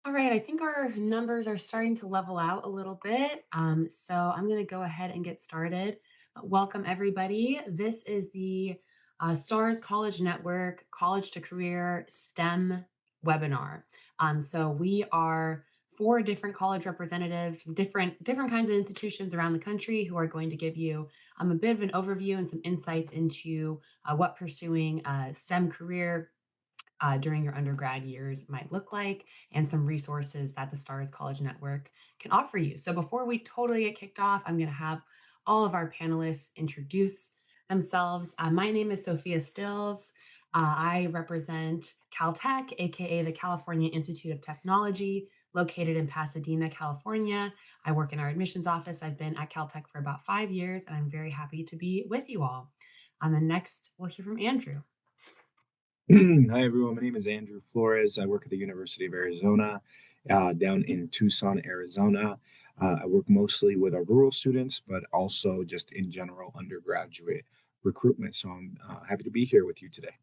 All right, I think our numbers are starting to level out a little bit. So I'm going to go ahead and get started. Welcome, everybody. This is the STARS College Network College to Career STEM webinar. So we are four different college representatives from different kinds of institutions around the country who are going to give you a bit of an overview and some insights into what pursuing a STEM career during your undergrad years might look like, and some resources that the STARS College Network can offer you. So, before we totally get kicked off, I'm going to have all of our panelists introduce themselves. My name is Sophia Stills. I represent Caltech, aka the California Institute of Technology, located in Pasadena, California. I work in our admissions office. I've been at Caltech for about 5 years, and I'm very happy to be with you all. And then next, we'll hear from Andrew. Hi, everyone. My name is Andrew Flores. I work at the University of Arizona down in Tucson, Arizona. I work mostly with our rural students, but also just in general undergraduate recruitment. So I'm happy to be here with you today.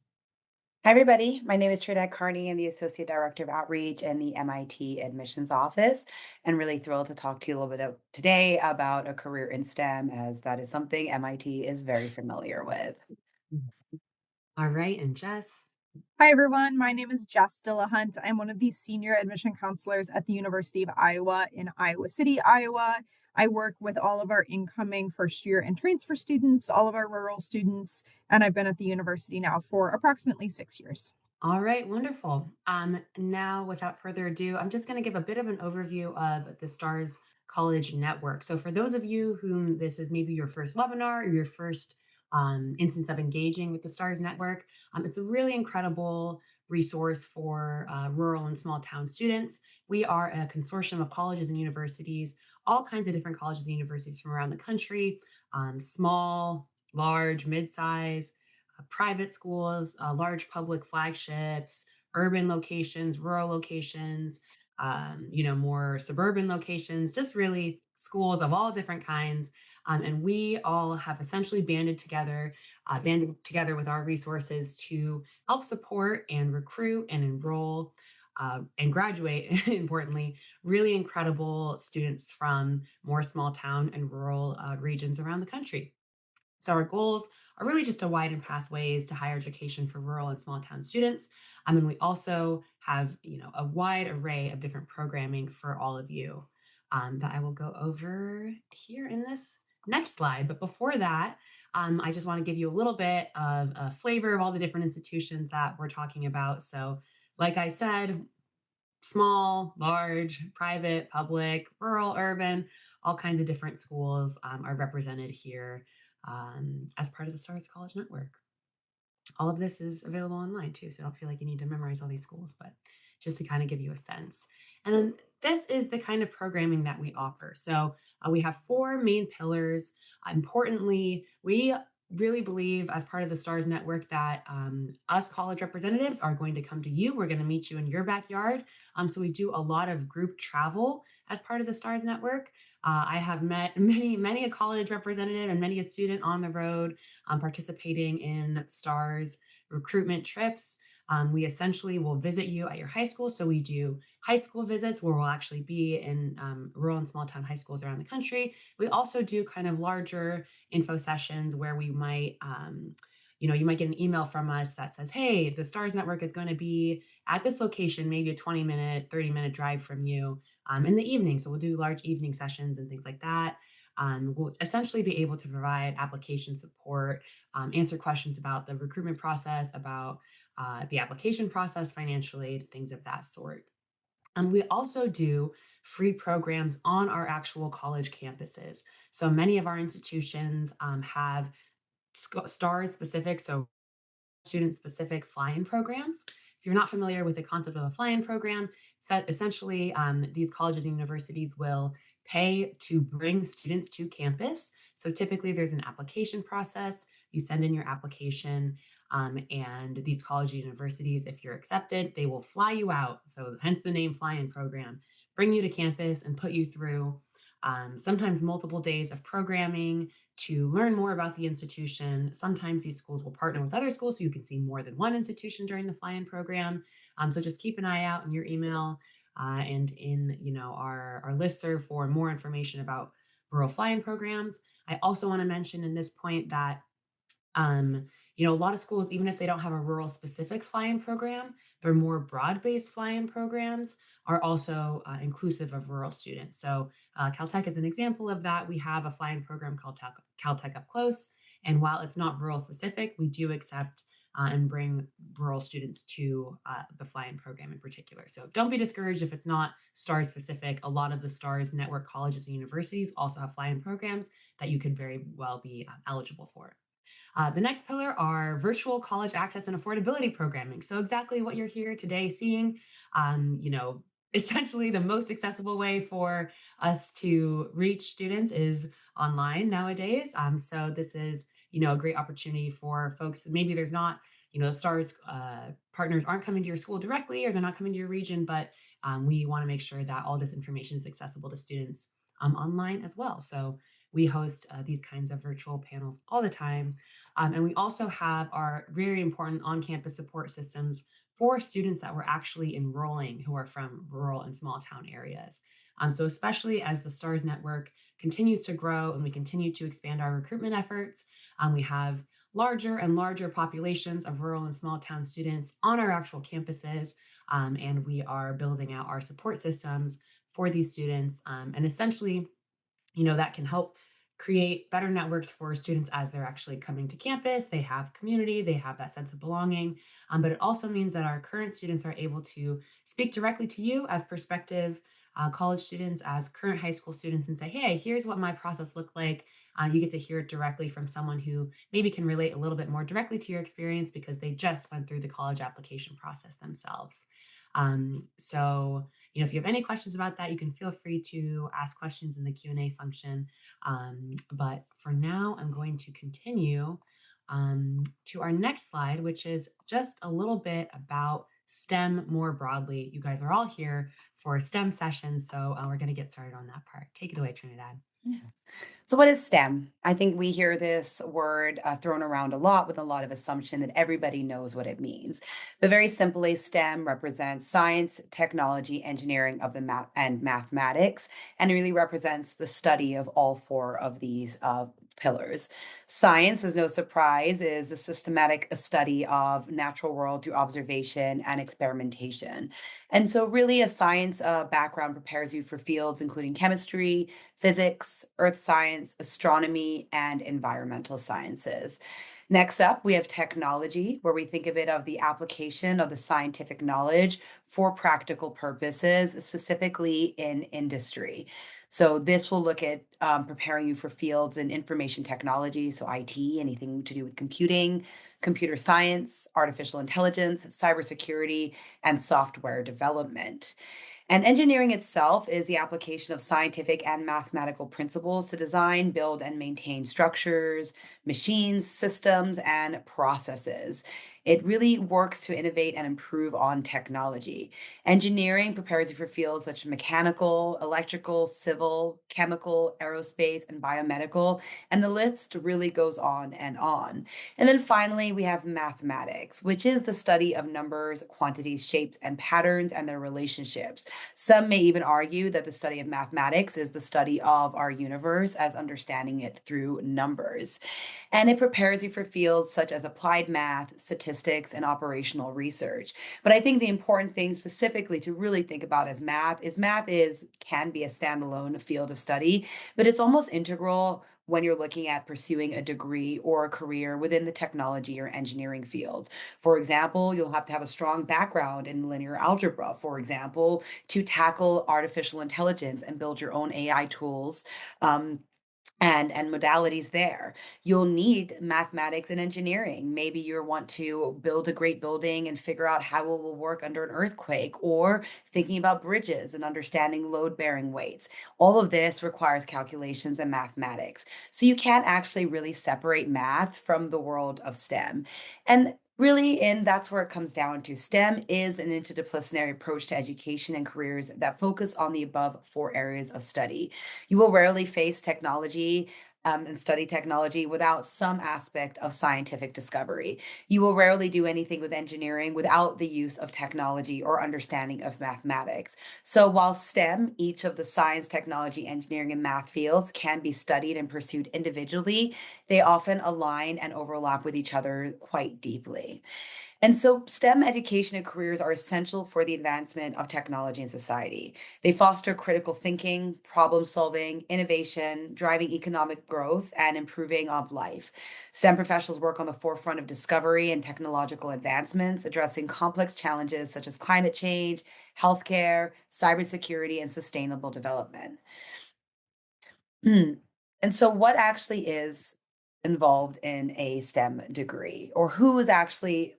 Hi, everybody. My name is Trinette Carney. I'm the Associate Director of Outreach in the MIT Admissions Office, and really thrilled to talk to you a little bit today about a career in STEM, as that is something MIT is very familiar with. All right, and Jess. Hi, everyone. My name is Jess Dillahunt. I'm one of the senior admission counselors at the University of Iowa in Iowa City, Iowa. I work with all of our incoming first year and transfer students, all of our rural students, and I've been at the university now for approximately 6 years. All right, wonderful. Now, without further ado, I'm just going to give a bit of an overview of the STARS College Network. So, for those of you whom this is maybe your first webinar or your first instance of engaging with the STARS Network, it's a really incredible resource for rural and small town students. We are a consortium of colleges and universities, all kinds of different colleges and universities from around the country, small, large, mid-size, private schools, large public flagships, urban locations, rural locations, more suburban locations, just really schools of all different kinds. And we all have essentially banded together with our resources to help support and recruit and enroll and graduate, importantly, really incredible students from more small town and rural regions around the country. So our goals are really just to widen pathways to higher education for rural and small town students. And we also have, a wide array of different programming for all of you that I will go over here in this next slide. But before that, I just want to give you a little bit of a flavor of all the different institutions that we're talking about. So, like I said, small, large, private, public, rural, urban, all kinds of different schools are represented here as part of the Stars College Network. All of this is available online too, so don't feel like you need to memorize all these schools, but just to kind of give you a sense. And then this is the kind of programming that we offer. So we have four main pillars. Importantly, we really believe as part of the STARS network that us college representatives are going to come to you. We're going to meet you in your backyard. So we do a lot of group travel as part of the STARS network. I have met many a college representative and many a student on the road participating in STARS recruitment trips. We essentially will visit you at your high school. So we do high school visits where we'll actually be in rural and small town high schools around the country. We also do kind of larger info sessions where we might, you might get an email from us that says, hey, the STARS network is going to be at this location, maybe a 20-minute, 30-minute drive from you in the evening. So we'll do large evening sessions and things like that. We'll essentially be able to provide application support, answer questions about the recruitment process, about the application process, financial aid, things of that sort. We also do free programs on our actual college campuses. So many of our institutions have STARS specific, so student specific fly-in programs. If you're not familiar with the concept of a fly-in program, essentially these colleges and universities will pay to bring students to campus. So typically there's an application process. You send in your application, and these college universities, if you're accepted, they will fly you out. So hence the name fly-in program, bring you to campus and put you through sometimes multiple days of programming to learn more about the institution. Sometimes these schools will partner with other schools so you can see more than one institution during the fly in program. So just keep an eye out in your email and in our listserv for more information about rural fly-in programs. I also want to mention in this point that a lot of schools, even if they don't have a rural specific fly-in program, their more broad-based fly-in programs are also inclusive of rural students. So Caltech is an example of that. We have a fly-in program called Caltech Up Close, and while it's not rural specific, we do accept and bring rural students to the fly-in program in particular. So don't be discouraged if it's not STARS specific. A lot of the STARS network colleges and universities also have fly-in programs that you could very well be eligible for. The next pillar are virtual college access and affordability programming. So exactly what you're here today seeing, essentially the most accessible way for us to reach students is online nowadays. So this is, a great opportunity for folks. Maybe there's not, STARS partners aren't coming to your school directly, or they're not coming to your region, but we want to make sure that all this information is accessible to students online as well. So we host these kinds of virtual panels all the time. And we also have our very important on campus support systems for students that we're actually enrolling who are from rural and small town areas. So, especially as the STARS network continues to grow and we continue to expand our recruitment efforts, we have larger and larger populations of rural and small town students on our actual campuses. And we are building out our support systems for these students. And essentially, that can help create better networks for students as they're actually coming to campus. They have community, they have that sense of belonging. But it also means that our current students are able to speak directly to you as prospective college students, as current high school students, and say, hey, here's what my process looked like. You get to hear it directly from someone who maybe can relate a little bit more directly to your experience because they just went through the college application process themselves. So, if you have any questions about that, you can feel free to ask questions in the Q&A function. But for now, I'm going to continue to our next slide, which is just a little bit about STEM more broadly. You guys are all here for a STEM session, so we're going to get started on that part. Take it away, Trinidad. So, what is STEM? I think we hear this word thrown around a lot with a lot of assumption that everybody knows what it means. But very simply, STEM represents science, technology, engineering of the math and mathematics, and it really represents the study of all four of these pillars. Science, is no surprise, is a systematic study of natural world through observation and experimentation. And so, really, a science background prepares you for fields including chemistry, physics, earth science, astronomy, and environmental sciences. Next up, we have technology, where we think of it of the application of the scientific knowledge for practical purposes, specifically in industry. So this will look at preparing you for fields in information technology, so IT, anything to do with computing, computer science, artificial intelligence, cybersecurity, and software development. And engineering itself is the application of scientific and mathematical principles to design, build, and maintain structures, machines, systems, and processes. It really works to innovate and improve on technology. Engineering prepares you for fields such as mechanical, electrical, civil, chemical, aerospace, and biomedical. And the list really goes on and on. And then finally, we have mathematics, which is the study of numbers, quantities, shapes, and patterns and their relationships. Some may even argue that the study of mathematics is the study of our universe as understanding it through numbers. And it prepares you for fields such as applied math, statistics, and operational research. But I think the important thing specifically to really think about as math is can be a standalone field of study, but it's almost integral when you're looking at pursuing a degree or a career within the technology or engineering fields. For example, you'll have to have a strong background in linear algebra, for example, to tackle artificial intelligence and build your own AI tools. And modalities there. You'll need mathematics and engineering. Maybe you want to build a great building and figure out how it will work under an earthquake, or thinking about bridges and understanding load bearing weights. All of this requires calculations and mathematics. So you can't actually really separate math from the world of STEM. And really, and that's where it comes down to. STEM is an interdisciplinary approach to education and careers that focus on the above four areas of study. You will rarely face technology and study technology without some aspect of scientific discovery. You will rarely do anything with engineering without the use of technology or understanding of mathematics. So while STEM, each of the science, technology, engineering, and math fields can be studied and pursued individually, they often align and overlap with each other quite deeply. And so, STEM education and careers are essential for the advancement of technology and society. They foster critical thinking, problem solving, innovation, driving economic growth, and improving of life. STEM professionals work on the forefront of discovery and technological advancements, addressing complex challenges such as climate change, healthcare, cybersecurity, and sustainable development. Mm. And so, what actually is involved in a STEM degree, or who is actually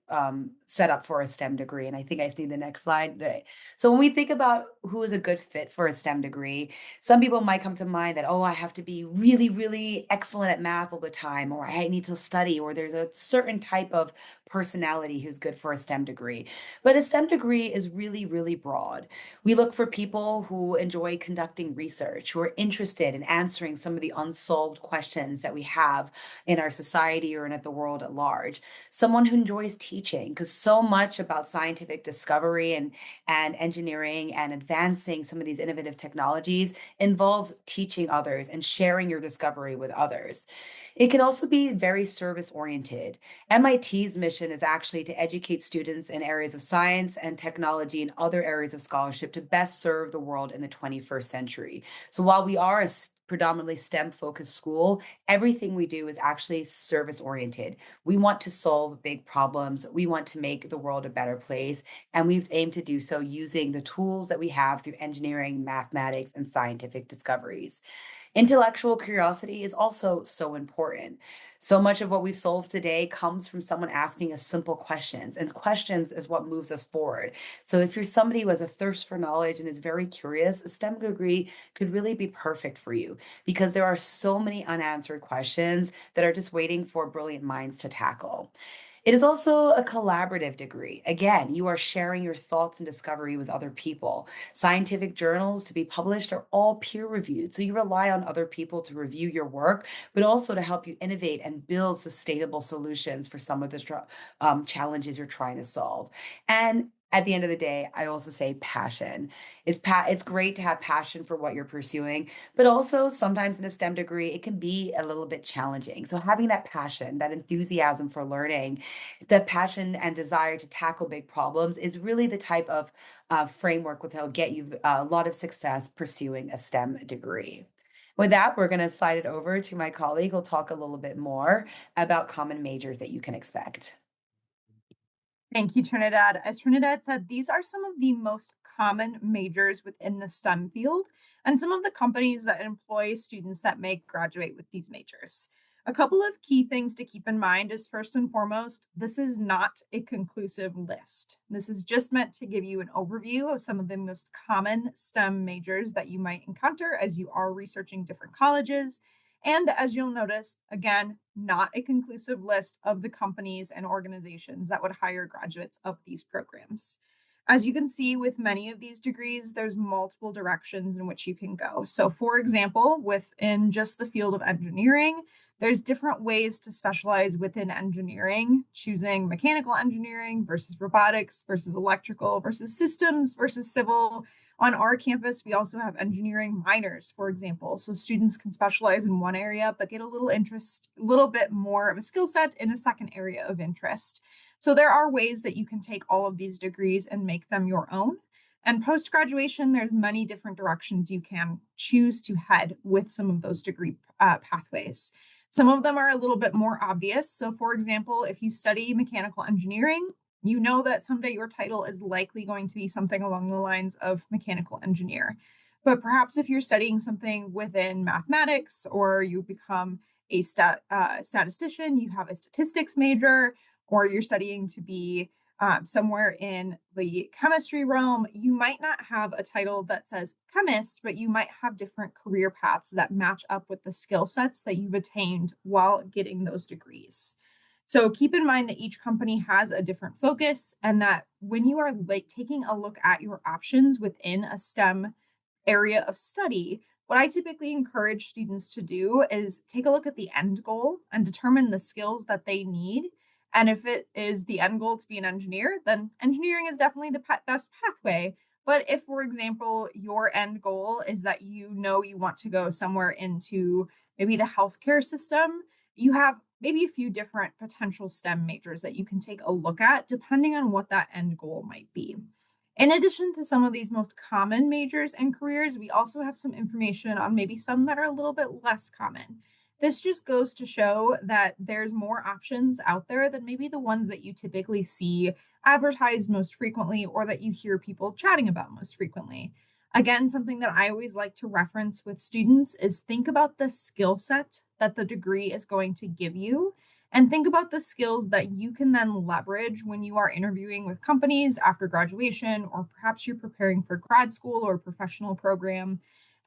set up for a STEM degree? And I think I see the next slide. Right. So, when we think about who is a good fit for a STEM degree, some people might come to mind that, oh, I have to be really, really excellent at math all the time, or I need to study, or there's a certain type of personality who's good for a STEM degree. But a STEM degree is really, really broad. We look for people who enjoy conducting research, who are interested in answering some of the unsolved questions that we have in our society or in at the world at large. Someone who enjoys teaching, because so much about scientific discovery and engineering and advancing some of these innovative technologies involves teaching others and sharing your discovery with others. It can also be very service oriented. MIT's mission is actually to educate students in areas of science and technology and other areas of scholarship to best serve the world in the 21st century. So while we are a predominantly STEM focused school, everything we do is actually service oriented. We want to solve big problems. We want to make the world a better place. And we aim to do so using the tools that we have through engineering, mathematics, and scientific discoveries. Intellectual curiosity is also so important. So much of what we've solved today comes from someone asking us simple questions, and questions is what moves us forward. So, if you're somebody who has a thirst for knowledge and is very curious, a STEM degree could really be perfect for you because there are so many unanswered questions that are just waiting for brilliant minds to tackle. It is also a collaborative degree. Again, you are sharing your thoughts and discovery with other people. Scientific journals to be published are all peer reviewed. So you rely on other people to review your work, but also to help you innovate and build sustainable solutions for some of the challenges you're trying to solve. And at the end of the day, I also say passion. It's great to have passion for what you're pursuing, but also sometimes in a STEM degree, it can be a little bit challenging. So having that passion, that enthusiasm for learning, the passion and desire to tackle big problems is really the type of framework that will get you a lot of success pursuing a STEM degree. With that, we're going to slide it over to my colleague who'll talk a little bit more about common majors that you can expect. Thank you, Trinidad. As Trinidad said, these are some of the most common majors within the STEM field and some of the companies that employ students that may graduate with these majors. A couple of key things to keep in mind is first and foremost, this is not a conclusive list. This is just meant to give you an overview of some of the most common STEM majors that you might encounter as you are researching different colleges. And as you'll notice, again, not a conclusive list of the companies and organizations that would hire graduates of these programs. As you can see with many of these degrees, there's multiple directions in which you can go. So, for example, within just the field of engineering, there's different ways to specialize within engineering, choosing mechanical engineering versus robotics versus electrical versus systems versus civil. On our campus, we also have engineering minors, for example. So students can specialize in one area, but get a little bit more of a skill set in a second area of interest. So there are ways that you can take all of these degrees and make them your own. And post graduation, there's many different directions you can choose to head with some of those degree pathways. Some of them are a little bit more obvious. So, for example, if you study mechanical engineering, you know that someday your title is likely going to be something along the lines of mechanical engineer. But perhaps if you're studying something within mathematics or you become a statistician, you have a statistics major, or you're studying to be somewhere in the chemistry realm, you might not have a title that says chemist, but you might have different career paths that match up with the skill sets that you've attained while getting those degrees. So keep in mind that each company has a different focus and that when you are like taking a look at your options within a STEM area of study, What I typically encourage students to do is take a look at the end goal and determine the skills that they need. And if it is the end goal to be an engineer, then engineering is definitely the best pathway. But if, for example, your end goal is that you know you want to go somewhere into maybe the healthcare system, you have maybe a few different potential STEM majors that you can take a look at depending on what that end goal might be. In addition to some of these most common majors and careers, we also have some information on maybe some that are a little bit less common. This just goes to show that there's more options out there than maybe the ones that you typically see advertised most frequently or that you hear people chatting about most frequently. Again, something that I always like to reference with students is think about the skill set that the degree is going to give you and think about the skills that you can then leverage when you are interviewing with companies after graduation, or perhaps you're preparing for grad school or professional program.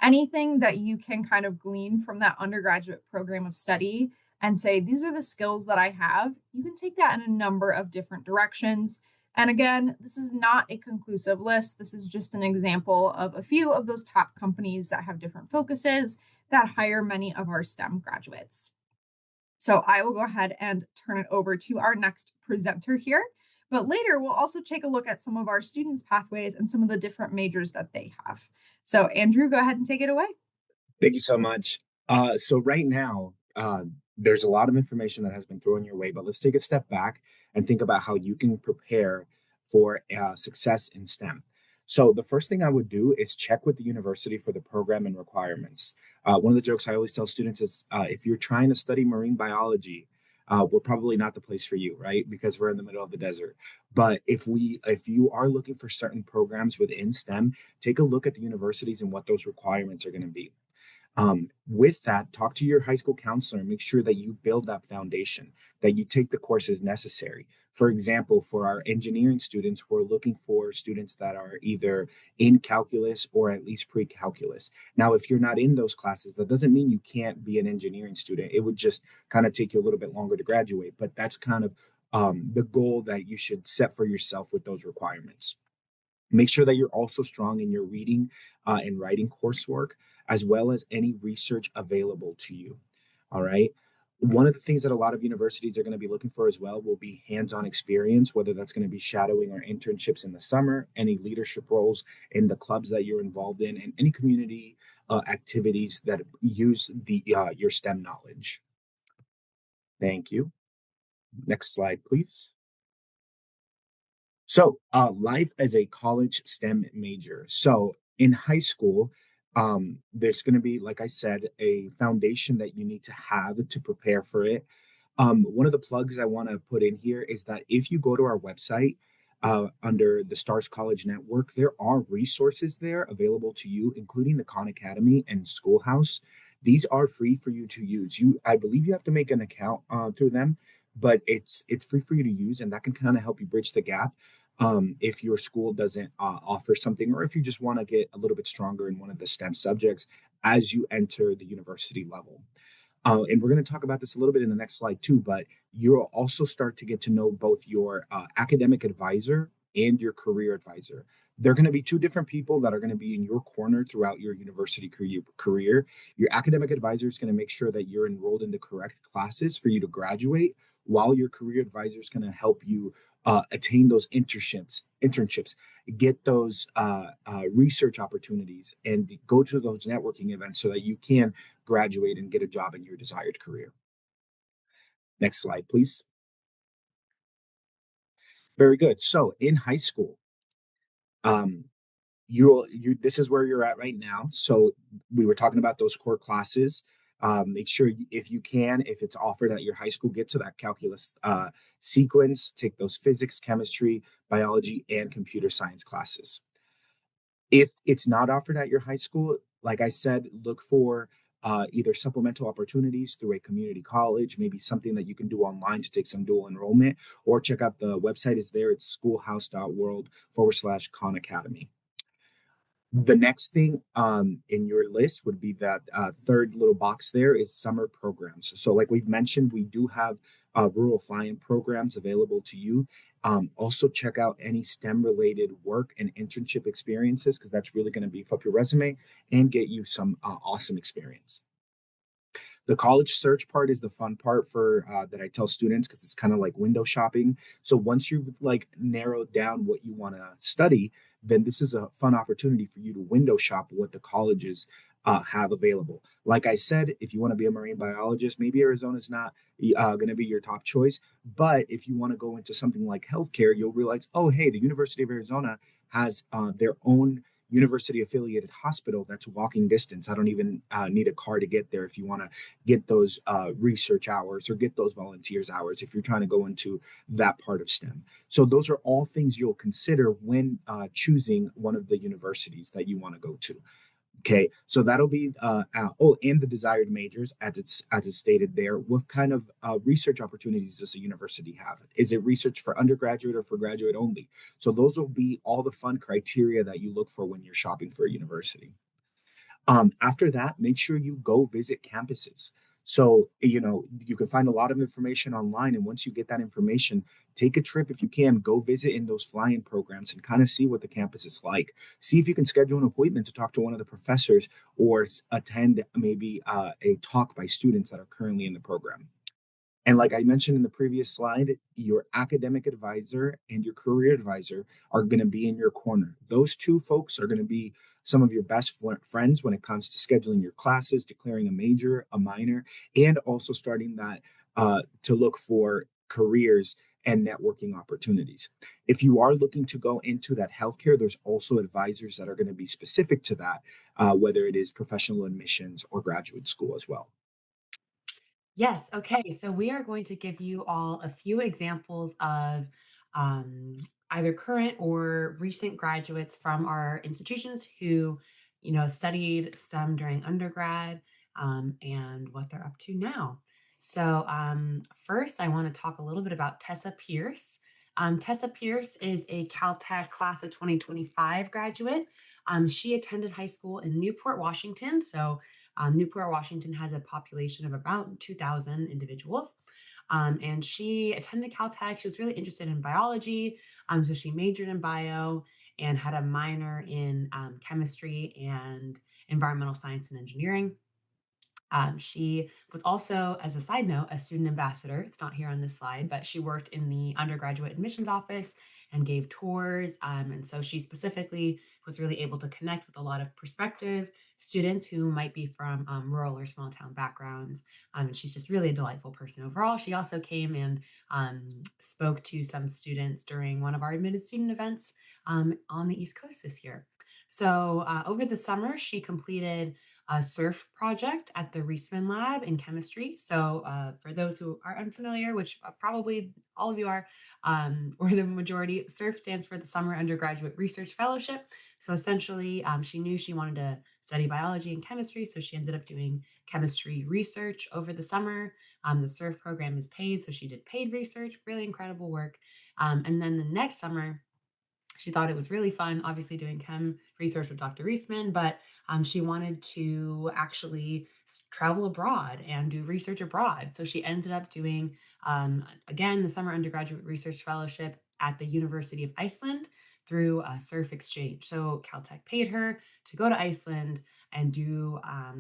Anything that you can kind of glean from that undergraduate program of study and say, these are the skills that I have, you can take that in a number of different directions. And again, this is not a conclusive list. This is just an example of a few of those top companies that have different focuses that hire many of our STEM graduates. So I will go ahead and turn it over to our next presenter here. But later, we'll also take a look at some of our students' pathways and some of the different majors that they have. So, Andrew, go ahead and take it away. Thank you so much. So right now, there's a lot of information that has been thrown your way, but let's take a step back and think about how you can prepare for success in STEM. So the first thing I would do is check with the university for the program and requirements. One of the jokes I always tell students is if you're trying to study marine biology, we're probably not the place for you, right? Because we're in the middle of the desert. But if you are looking for certain programs within STEM, take a look at the universities and what those requirements are going to be. With that, talk to your high school counselor and make sure that you build that foundation, that you take the courses necessary. For example, for our engineering students, we're looking for students that are either in calculus or at least pre calculus. Now, if you're not in those classes, that doesn't mean you can't be an engineering student. It would just kind of take you a little bit longer to graduate, but that's kind of the goal that you should set for yourself with those requirements. Make sure that you're also strong in your reading and writing coursework, as well as any research available to you. All right. One of the things that a lot of universities are going to be looking for as well will be hands on experience, whether that's going to be shadowing or internships in the summer, any leadership roles in the clubs that you're involved in, and any community activities that use your STEM knowledge. Thank you. Next slide, please. So, life as a college STEM major. So, in high school, there's going to be, like I said, a foundation that you need to have to prepare for it. One of the plugs I want to put in here is that if you go to our website under the Stars College Network, there are resources there available to you, including the Khan Academy and Schoolhouse. These are free for you to use. I believe you have to make an account through them, but it's free for you to use, and that can kind of help you bridge the gap if your school doesn't offer something, or if you just want to get a little bit stronger in one of the STEM subjects as you enter the university level. And we're going to talk about this a little bit in the next slide too, but you'll also start to get to know both your academic advisor and your career advisor. They're going to be two different people that are going to be in your corner throughout your university career. Your academic advisor is going to make sure that you're enrolled in the correct classes for you to graduate, while your career advisor is going to help you attain those internships, get those research opportunities, and go to those networking events so that you can graduate and get a job in your desired career. Next slide, please. Very good. So in high school, um, you this is where you're at right now. So we were talking about those core classes. Make sure if you can, if it's offered at your high school, get to that calculus sequence, take those physics, chemistry, biology, and computer science classes. If it's not offered at your high school, like I said, look for either supplemental opportunities through a community college, maybe something that you can do online to take some dual enrollment, or check out the website is there. It's schoolhouse.world/Khan Academy. The next thing in your list would be that third little box there is summer programs. So, like we've mentioned, we do have rural fly-in programs available to you. Also, check out any STEM related work and internship experiences because that's really going to beef up your resume and get you some awesome experience. The college search part is the fun part for that I tell students because it's kind of like window shopping. So once you've like narrowed down what you want to study, then this is a fun opportunity for you to window shop what the colleges have available. Like I said, if you want to be a marine biologist, maybe Arizona's not going to be your top choice. But if you want to go into something like healthcare, you'll realize, oh, hey, the University of Arizona has their own university affiliated hospital that's walking distance. I don't even need a car to get there if you want to get those research hours or get those volunteers hours if you're trying to go into that part of STEM. So those are all things you'll consider when choosing one of the universities that you want to go to. Okay, so that'll be oh, and the desired majors as it's stated there. What kind of research opportunities does a university have? Is it research for undergraduate or for graduate only? So those will be all the fun criteria that you look for when you're shopping for a university. After that, make sure you go visit campuses. So, you can find a lot of information online. And once you get that information, take a trip if you can, go visit in those fly in programs and kind of see what the campus is like. See if you can schedule an appointment to talk to one of the professors or attend maybe a talk by students that are currently in the program. And like I mentioned in the previous slide, your academic advisor and your career advisor are going to be in your corner. Those two folks are going to be some of your best friends when it comes to scheduling your classes, declaring a major, a minor, and also starting that to look for careers and networking opportunities. If you are looking to go into that healthcare, there's also advisors that are going to be specific to that, whether it is professional admissions or graduate school as well. Yes. Okay. So we are going to give you all a few examples of um, either current or recent graduates from our institutions who, studied STEM during undergrad and what they're up to now. So first, I want to talk a little bit about Tessa Pierce. Tessa Pierce is a Caltech class of 2025 graduate. She attended high school in Newport, Washington. So Newport, Washington has a population of about 2,000 individuals. And she attended Caltech. She was really interested in biology. So she majored in bio and had a minor in chemistry and environmental science and engineering. She was also, as a side note, a student ambassador. It's not here on this slide, but she worked in the undergraduate admissions office and gave tours. And so she specifically was really able to connect with a lot of prospective students who might be from rural or small town backgrounds. And she's just really a delightful person overall. She also came and spoke to some students during one of our admitted student events on the East Coast this year. So over the summer, she completed a surf project at the Reisman Lab in chemistry. So, for those who are unfamiliar, which probably all of you are, or the majority, SURF stands for the Summer Undergraduate Research Fellowship. So, essentially, she knew she wanted to study biology and chemistry, so she ended up doing chemistry research over the summer. The SURF program is paid, so she did paid research, really incredible work. And then the next summer, she thought it was really fun, obviously doing chem research with Dr. Reisman, but she wanted to actually travel abroad and do research abroad. So she ended up doing, again, the Summer Undergraduate Research Fellowship at the University of Iceland through a surf exchange. So Caltech paid her to go to Iceland and do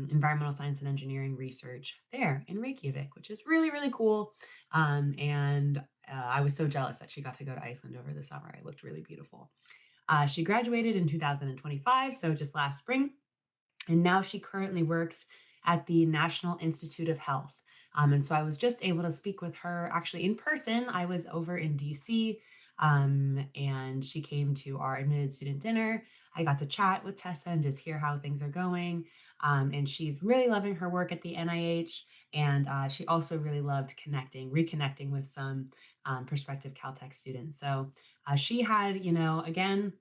environmental science and engineering research there in Reykjavik, which is really, really cool. And I was so jealous that she got to go to Iceland over the summer. It looked really beautiful. She graduated in 2025, so just last spring, and now she currently works at the National Institute of Health. And so I was just able to speak with her actually in person. I was over in DC and she came to our admitted student dinner. I got to chat with Tessa and just hear how things are going. And she's really loving her work at the NIH. And she also really loved reconnecting with some prospective Caltech students. So she had, again,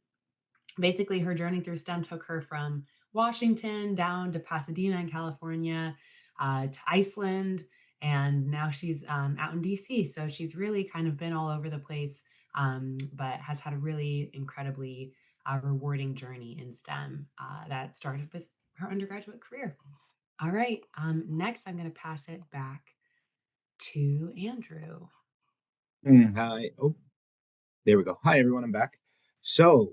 basically her journey through STEM took her from Washington down to Pasadena in California, to Iceland, and now she's out in DC. So she's really kind of been all over the place, but has had a really incredibly rewarding journey in STEM that started with her undergraduate career. All right, next I'm going to pass it back to Andrew. Hi. Oh, there we go. Hi, everyone. I'm back. So,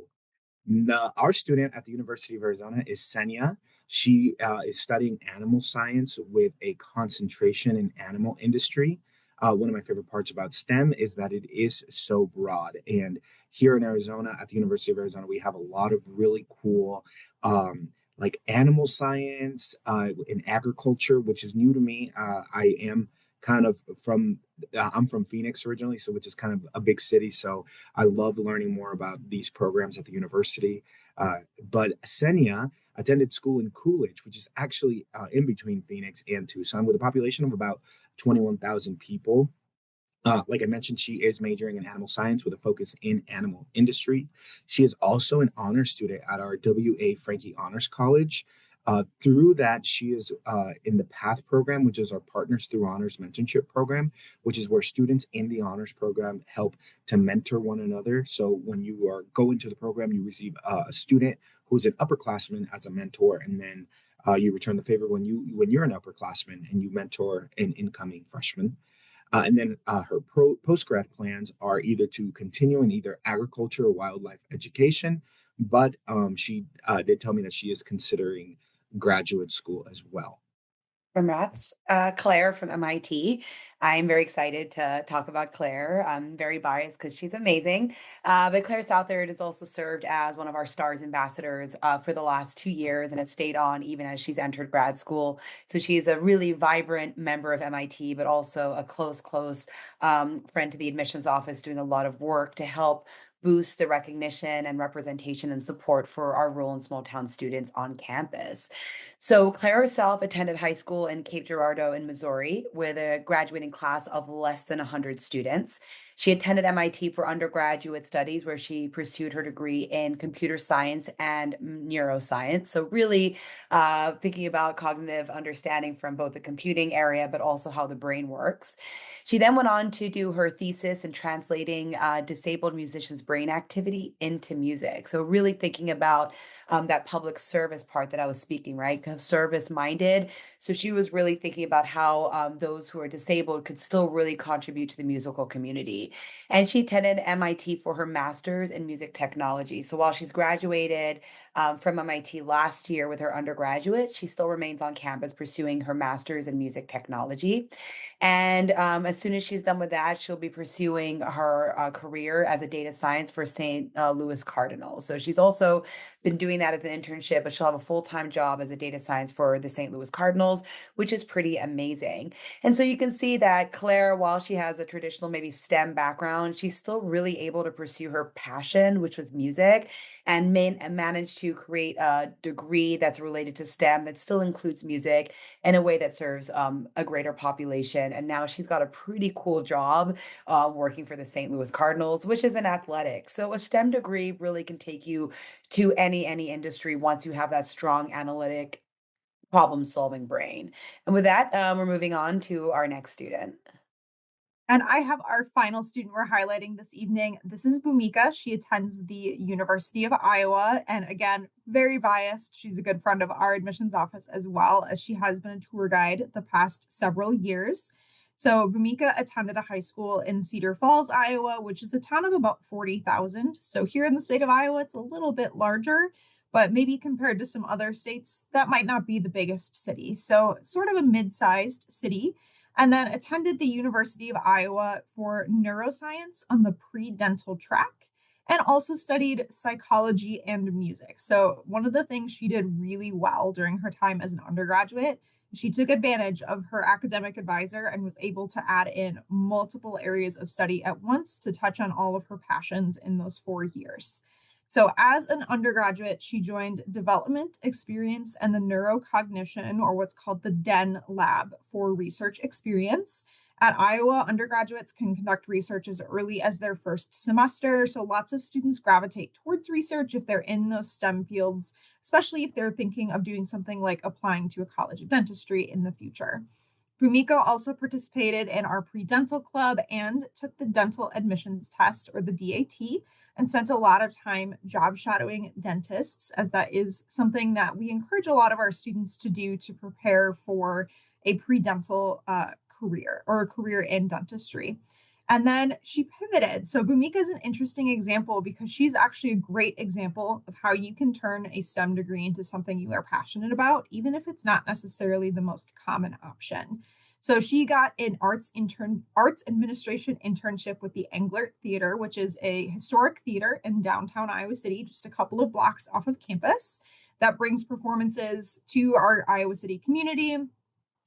our student at the University of Arizona is Senya. She is studying animal science with a concentration in animal industry. One of my favorite parts about STEM is that it is so broad. And here in Arizona, at the University of Arizona, we have a lot of really cool, like animal science and agriculture, which is new to me. I am kind of from, I'm from Phoenix originally, so which is kind of a big city. So I love learning more about these programs at the university. But Senia attended school in Coolidge, which is actually in between Phoenix and Tucson, with a population of about 21,000 people. Like I mentioned, she is majoring in animal science with a focus in animal industry. She is also an honor student at our W.A. Frankie Honors College. Through that, she is in the PATH program, which is our Partners Through Honors mentorship program, which is where students in the honors program help to mentor one another. So when you are go into the program, you receive a student who's an upperclassman as a mentor, and then you return the favor when you're an upperclassman and you mentor an incoming freshman. And then her post grad plans are either to continue in either agriculture or wildlife education, but she did tell me that she is considering graduate school as well. Congrats, Claire from MIT. I'm very excited to talk about Claire. I'm very biased because she's amazing. But Claire Southard has also served as one of our STARS ambassadors for the last 2 years and has stayed on even as she's entered grad school. So she's a really vibrant member of MIT, but also a close friend to the admissions office, doing a lot of work to help boost the recognition and representation and support for our rural and small town students on campus. So Claire herself attended high school in Cape Girardeau in Missouri with a graduating class of less than 100 students. She attended MIT for undergraduate studies where she pursued her degree in computer science and neuroscience. So really thinking about cognitive understanding from both the computing area, but also how the brain works. She then went on to do her thesis in translating disabled musicians' brain activity into music. So really thinking about that public service part that I was speaking, right? Service minded. So she was really thinking about how those who are disabled could still really contribute to the musical community. And she attended MIT for her master's in music technology. So while she's graduated from MIT last year with her undergraduate, she still remains on campus pursuing her master's in music technology. And as soon as she's done with that, she'll be pursuing her career as a data science for St. Louis Cardinals. So she's also been doing that as an internship, but she'll have a full-time job as a data science for the St. Louis Cardinals, which is pretty amazing. And so you can see that Claire, while she has a traditional maybe STEM background, she's still really able to pursue her passion, which was music, and managed to create a degree that's related to STEM that still includes music in a way that serves a greater population. And now she's got a pretty cool job working for the St. Louis Cardinals, which is in athletics. So a STEM degree really can take you to any industry once you have that strong analytic problem solving brain. And with that, we're moving on to our next student. And I have our final student we're highlighting this evening. This is Bhumika. She attends the University of Iowa. And again, very biased. She's a good friend of our admissions office as well, as she has been a tour guide the past several years. So Bhumika attended a high school in Cedar Falls, Iowa, which is a town of about 40,000. So here in the state of Iowa, it's a little bit larger, but maybe compared to some other states, that might not be the biggest city. So sort of a mid-sized city, and then attended the University of Iowa for neuroscience on the pre-dental track, and also studied psychology and music. So one of the things she did really well during her time as an undergraduate, she took advantage of her academic advisor and was able to add in multiple areas of study at once to touch on all of her passions in those 4 years. So, as an undergraduate, she joined development, experience, and the neurocognition, or what's called the DEN lab for research experience. At Iowa, undergraduates can conduct research as early as their first semester. So, lots of students gravitate towards research if they're in those STEM fields, especially if they're thinking of doing something like applying to a college of dentistry in the future. Bhumika also participated in our pre-dental club and took the dental admissions test, or the DAT, and spent a lot of time job shadowing dentists, as that is something that we encourage a lot of our students to do to prepare for a pre-dental career or a career in dentistry. And then she pivoted. So Bhumika is an interesting example because she's actually a great example of how you can turn a STEM degree into something you are passionate about, even if it's not necessarily the most common option. So she got an arts administration internship with the Englert Theater, which is a historic theater in downtown Iowa City, just a couple of blocks off of campus, that brings performances to our Iowa City community,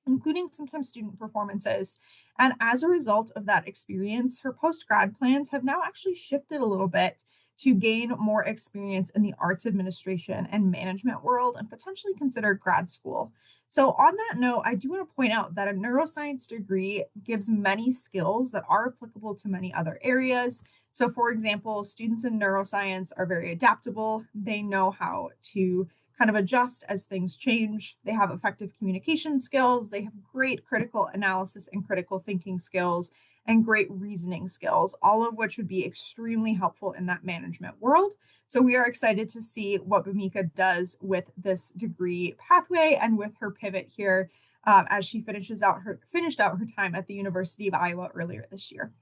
including sometimes student performances. And as a result of that experience, her post grad plans have now actually shifted a little bit to gain more experience in the arts administration and management world and potentially consider grad school. So, on that note, I do want to point out that a neuroscience degree gives many skills that are applicable to many other areas. So, for example, students in neuroscience are very adaptable. They know how to kind of adjust as things change. They have effective communication skills. They have great critical analysis and critical thinking skills and great reasoning skills, all of which would be extremely helpful in that management world. So we are excited to see what Bhumika does with this degree pathway and with her pivot here as she finished out her time at the University of Iowa earlier this year.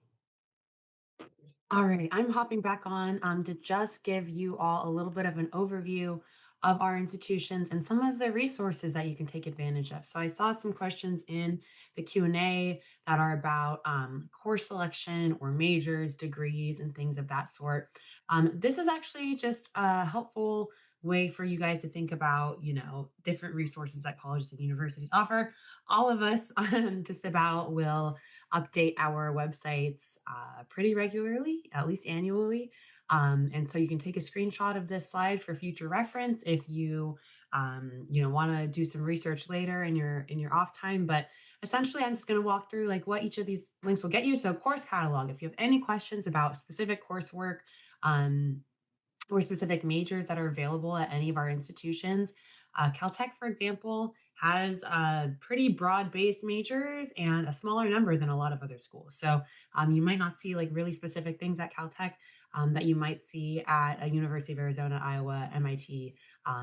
All right, I'm hopping back on to just give you all a little bit of an overview of our institutions and some of the resources that you can take advantage of. So I saw some questions in the Q&A that are about course selection or majors, degrees, and things of that sort. This is actually just a helpful way for you guys to think about, different resources that colleges and universities offer. All of us just about will update our websites pretty regularly, at least annually. And so you can take a screenshot of this slide for future reference if want to do some research later in your off time. But essentially, I'm just going to walk through like what each of these links will get you. So, course catalog. If you have any questions about specific coursework, um, or specific majors that are available at any of our institutions. Caltech, for example, has pretty broad based majors and a smaller number than a lot of other schools. So you might not see like really specific things at Caltech that you might see at a University of Arizona, Iowa, MIT,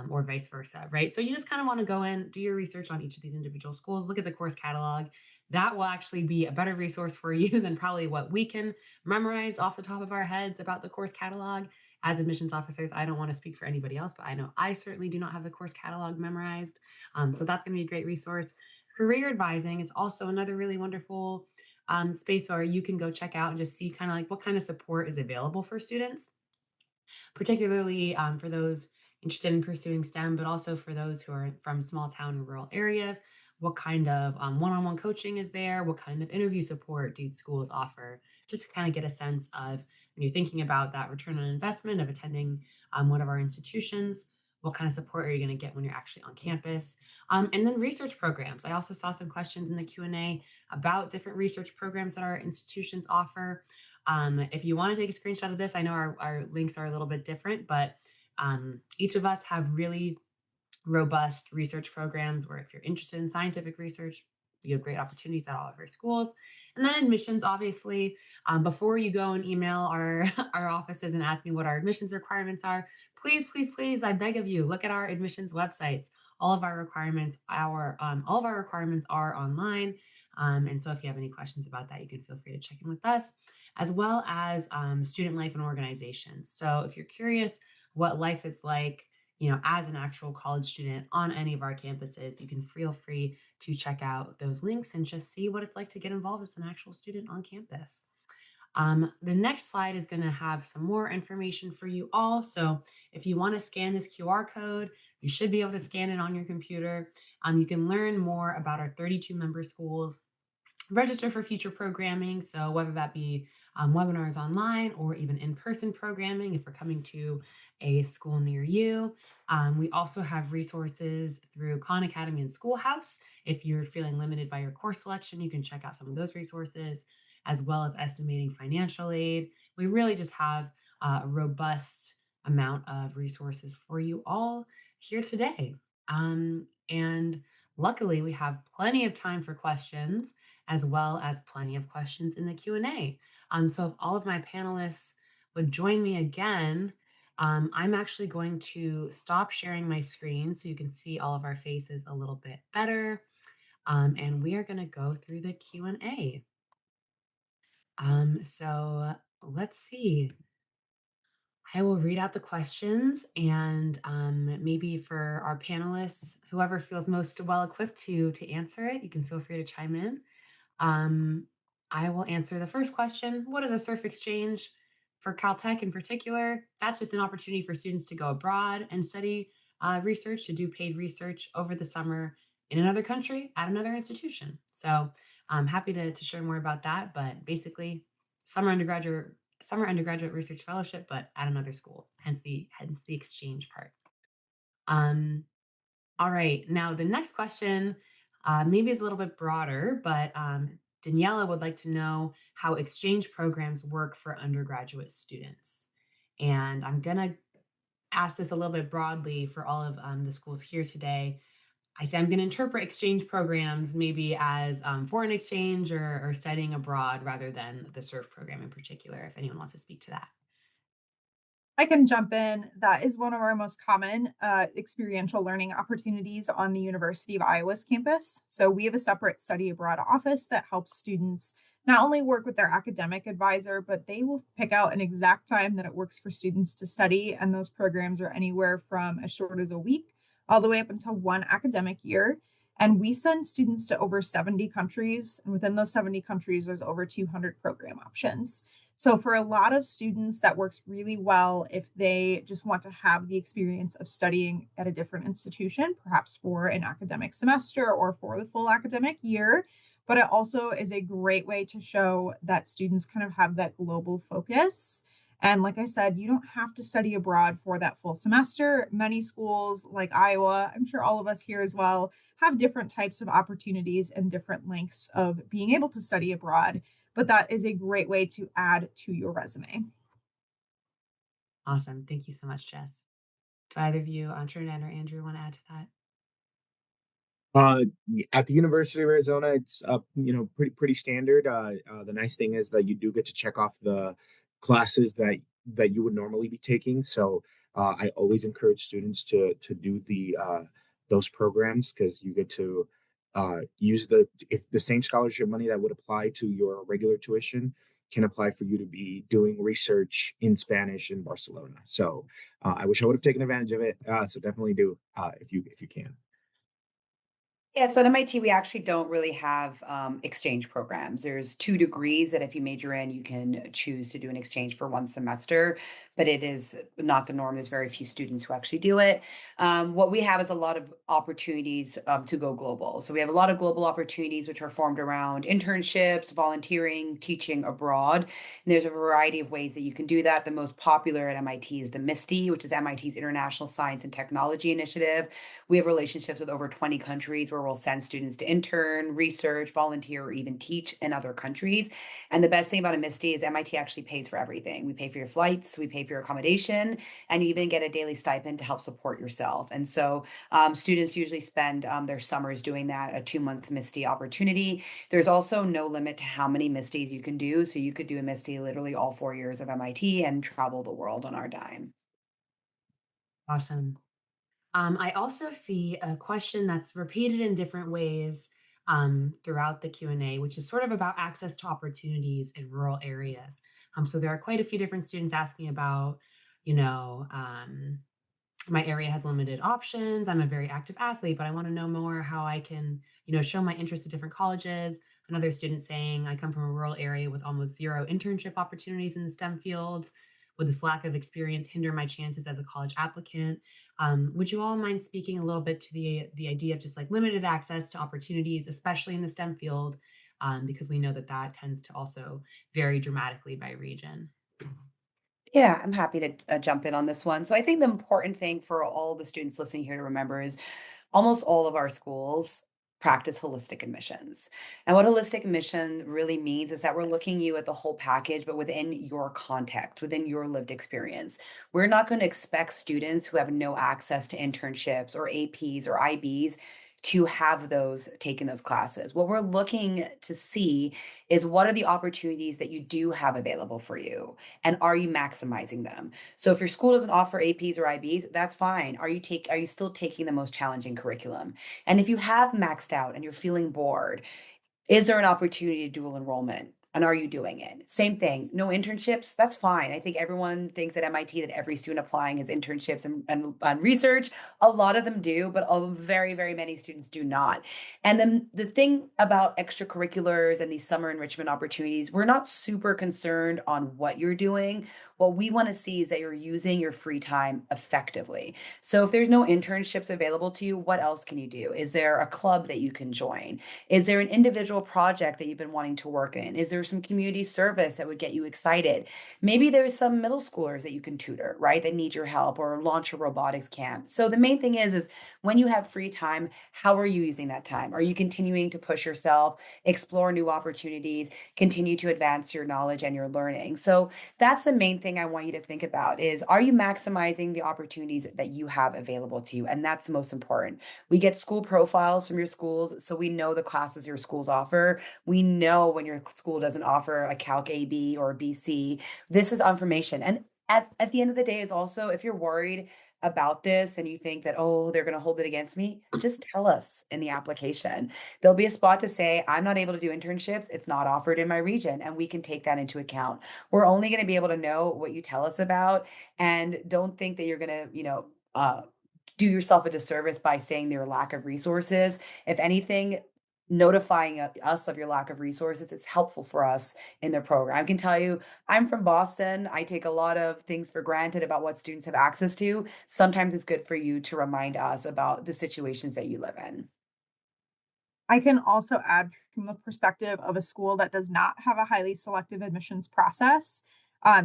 or vice versa, right? So you just kind of want to go in, do your research on each of these individual schools, look at the course catalog. That will actually be a better resource for you than probably what we can memorize off the top of our heads about the course catalog. As admissions officers, I don't want to speak for anybody else, but I know I certainly do not have the course catalog memorized. So that's going to be a great resource. Career advising is also another really wonderful space where you can go check out and just see kind of like what kind of support is available for students, particularly for those interested in pursuing STEM, but also for those who are from small town and rural areas. What kind of one-on-one coaching is there? What kind of interview support do schools offer? Just to kind of get a sense of when you're thinking about that return on investment of attending one of our institutions, what kind of support are you going to get when you're actually on campus? And then research programs. I also saw some questions in the Q&A about different research programs that our institutions offer. If you want to take a screenshot of this, I know our links are a little bit different, but each of us have really robust research programs where if you're interested in scientific research, you have great opportunities at all of our schools. And then admissions, obviously, before you go and email our, our offices and asking what our admissions requirements are, please, please, please, I beg of you, look at our admissions websites. All of our requirements are online. And so if you have any questions about that, you can feel free to check in with us, as well as student life and organizations. So if you're curious what life is like, as an actual college student on any of our campuses, you can feel free to check out those links and just see what it's like to get involved as an actual student on campus. The next slide is going to have some more information for you all. So if you want to scan this QR code, you should be able to scan it on your computer. You can learn more about our 32 member schools, register for future programming. So whether that be webinars online or even in-person programming, if we're coming to a school near you. We also have resources through Khan Academy and Schoolhouse. If you're feeling limited by your course selection, you can check out some of those resources, as well as estimating financial aid. We really just have a robust amount of resources for you all here today. And luckily, we have plenty of time for questions, as well as plenty of questions in the Q&A. So if all of my panelists would join me again, I'm actually going to stop sharing my screen so you can see all of our faces a little bit better. and we are going to go through the Q&A. So let's see. I will read out the questions, and maybe for our panelists, whoever feels most well equipped to answer it, you can feel free to chime in. Um, I will answer the first question. What is a surf exchange? For Caltech in particular, that's just an opportunity for students to go abroad and study research, to do paid research over the summer in another country at another institution. So I'm happy to share more about that. But basically, summer undergraduate summer undergraduate research fellowship, but at another school. Hence the exchange part. Um, all right. Now, the next question maybe is a little bit broader, but Daniela would like to know how exchange programs work for undergraduate students. And I'm going to ask this a little bit broadly for all of the schools here today. I'm going to interpret exchange programs maybe as foreign exchange or studying abroad rather than the SURF program in particular, if anyone wants to speak to that. I can jump in. That is one of our most common experiential learning opportunities on the University of Iowa's campus. So we have a separate study abroad office that helps students not only work with their academic advisor, but they will pick out an exact time that it works for students to study. And those programs are anywhere from as short as a week all the way up until one academic year. And we send students to over 70 countries. And within those 70 countries, there's over 200 program options. So for a lot of students, that works really well if they just want to have the experience of studying at a different institution, perhaps for an academic semester or for the full academic year. But it also is a great way to show that students kind of have that global focus. And like I said, you don't have to study abroad for that full semester. Many schools, like Iowa, I'm sure all of us here as well, have different types of opportunities and different lengths of being able to study abroad, but that is a great way to add to your resume. Awesome. Thank you so much, Jess. Do either of you, Trinidad or Andrew, want to add to that? Uh, at the University of Arizona, it's pretty standard. The nice thing is that you do get to check off the classes that you would normally be taking. So I always encourage students to do the those programs because you get to use the same scholarship money that would apply to your regular tuition can apply for you to be doing research in Spanish in Barcelona. So I wish I would have taken advantage of it. So definitely do if you can. Yeah, so at MIT, we actually don't really have exchange programs. There's 2 degrees that if you major in, you can choose to do an exchange for 1 semester, but it is not the norm. There's very few students who actually do it. What we have is a lot of opportunities to go global. So we have a lot of global opportunities which are formed around internships, volunteering, teaching abroad. And there's a variety of ways that you can do that. The most popular at MIT is the MISTI, which is MIT's International Science and Technology Initiative. We have relationships with over 20 countries where we'll send students to intern, research, volunteer, or even teach in other countries. And the best thing about a MISTI is MIT actually pays for everything. We pay for your flights, we pay for your accommodation, and you even get a daily stipend to help support yourself. And so students usually spend their summers doing that, a 2 month MISTI opportunity. There's also no limit to how many MISTIs you can do. So you could do a MISTI literally all 4 years of MIT and travel the world on our dime. Awesome. I also see a question that's repeated in different ways throughout the Q&A, which is sort of about access to opportunities in rural areas. So there are quite a few different students asking about, you know, my area has limited options. I'm a very active athlete, but I want to know more how I can, show my interest at different colleges. Another student saying, I come from a rural area with almost zero internship opportunities in the STEM fields. Would this lack of experience hinder my chances as a college applicant? Would you all mind speaking a little bit to the idea of just like limited access to opportunities, especially in the STEM field, because we know that that tends to also vary dramatically by region. Yeah, I'm happy to jump in on this one. So I think the important thing for all the students listening here to remember is almost all of our schools practice holistic admissions. And what holistic admission really means is that we're looking you at the whole package, but within your context, within your lived experience. We're not going to expect students who have no access to internships or APs or IBs to have those taken those classes. What we're looking to see is what are the opportunities that you do have available for you, and are you maximizing them? So if your school doesn't offer APs or IBs, that's fine. Are you still taking the most challenging curriculum? And if you have maxed out and you're feeling bored, is there an opportunity to dual enrollment? And are you doing it? Same thing. No internships? That's fine. I think everyone thinks at MIT that every student applying is internships and research. A lot of them do, but very, very many students do not. And then the thing about extracurriculars and these summer enrichment opportunities, we're not super concerned on what you're doing. What we want to see is that you're using your free time effectively. So if there's no internships available to you, what else can you do? Is there a club that you can join? Is there an individual project that you've been wanting to work in? Is there some community service that would get you excited? Maybe there's some middle schoolers that you can tutor, right? That need your help, or launch a robotics camp. So the main thing is when you have free time, how are you using that time? Are you continuing to push yourself, explore new opportunities, continue to advance your knowledge and your learning? So that's the main thing I want you to think about is, are you maximizing the opportunities that you have available to you? And that's the most important. We get school profiles from your schools, so we know the classes your schools offer. We know when your school doesn't offer a Calc AB or a BC. This is information. And at the end of the day, is also, if you're worried about this and you think that, oh, they're going to hold it against me, just tell us in the application. There'll be a spot to say, I'm not able to do internships. It's not offered in my region. And we can take that into account. We're only going to be able to know what you tell us about. And don't think that you're going to, do yourself a disservice by saying their lack of resources. If anything, notifying us of your lack of resources, it's helpful for us in the program. I can tell you, I'm from Boston. I take a lot of things for granted about what students have access to. Sometimes it's good for you to remind us about the situations that you live in. I can also add from the perspective of a school that does not have a highly selective admissions process.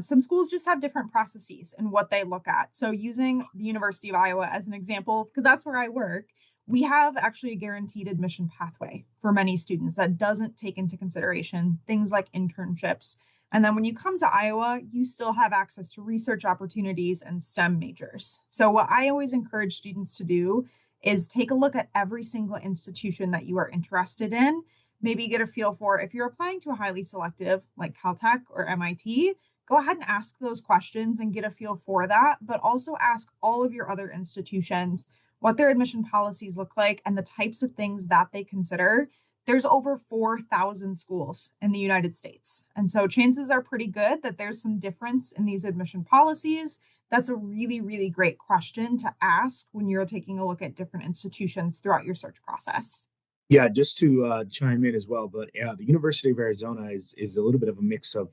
Some schools just have different processes and what they look at. So, using the University of Iowa as an example, because that's where I work, we have actually a guaranteed admission pathway for many students that doesn't take into consideration things like internships. And then when you come to Iowa, you still have access to research opportunities and STEM majors. So, what I always encourage students to do is take a look at every single institution that you are interested in. Maybe get a feel for, if you're applying to a highly selective like Caltech or MIT, go ahead and ask those questions and get a feel for that. But also ask all of your other institutions what their admission policies look like and the types of things that they consider. There's over 4,000 schools in the United States. And so chances are pretty good that there's some difference in these admission policies. That's a really, really great question to ask when you're taking a look at different institutions throughout your search process. Yeah, just to chime in as well, but yeah, the University of Arizona is a little bit of a mix of